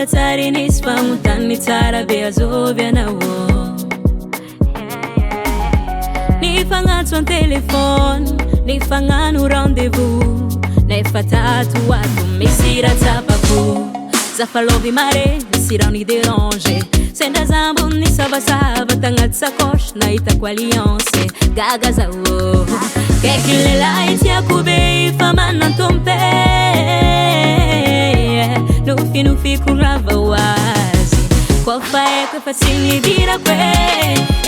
tsara nisy famontany tsara be azovy anao ny fagnantso an telefôny ny fagnano rendez-vous nefa tato ato misy ratsapako zafalovy mare misy raha ny déranger sendra zambony savasava tagnaty sacoche nahitako alliance gaga zao kaiky lelahy tiako be fa manantompe nofinofiko rava hoazy kofa eko efa tsy nidirako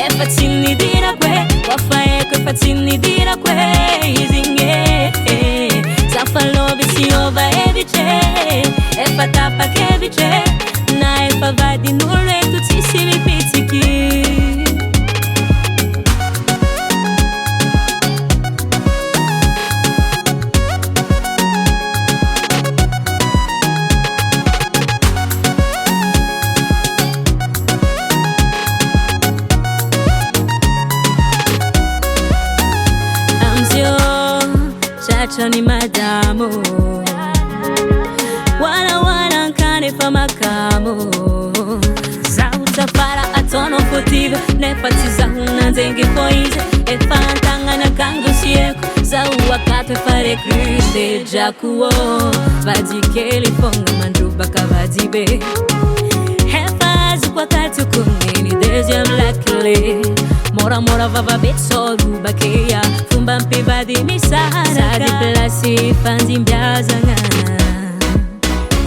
efa tsy nidirako kofa eko efa tsy nidirako izigny zafalovy tsy ova evitre efa tapakevitry na efa vadin'olo eto tsisy mipitsiky Chani madamo wana nkane fa makamo zauta para atono fotivo nefa tizahuna nzenge koize efa ntangana kango sieko zau akato fare kriste jakuo vadikeli fonga mandruba kavazibe efa zukwa katu kumini deuxième la clé mora mora vava betsoru bakeya fumba mpivadi misara sadi plasi fanzimbiazanga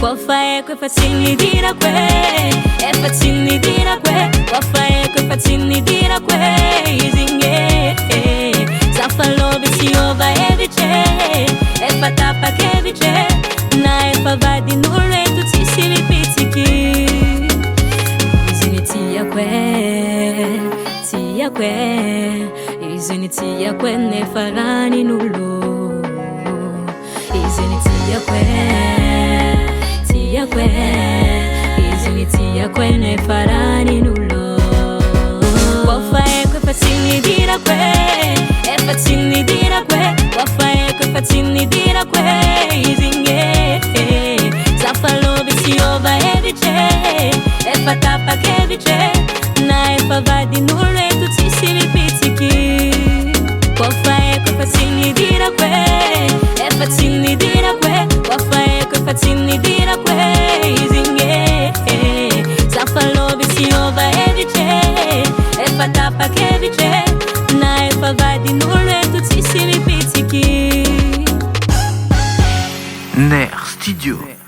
kofa eko efa tsy nidirako efa tsy nidirako kofa eko efa tsy nidirako izigny zafaloby tsy ova evitre efa tapakevitry na efa vadin'olo eto tsisy mipitsiky iziny tiako izini tiakwe nefa ranin'olo izini tiakwe izini tiakwe nefa ranin'olo kofa eko efa tsy nidirako efa tsy nidirako kofa eko efa tsy nidirako izigny zafaloby tsy ova evitre efa tapakevitry na efa vadin'olo eto tsisy mipitsiky kofa eko efa tsy nidirako efa tsy nidirako kofa eko efa tsy nidirako izigny zafaloby tsy ova evitre efa tapakevitry na efa vadin'olo eto tsisy mipitsiky Ner Studio.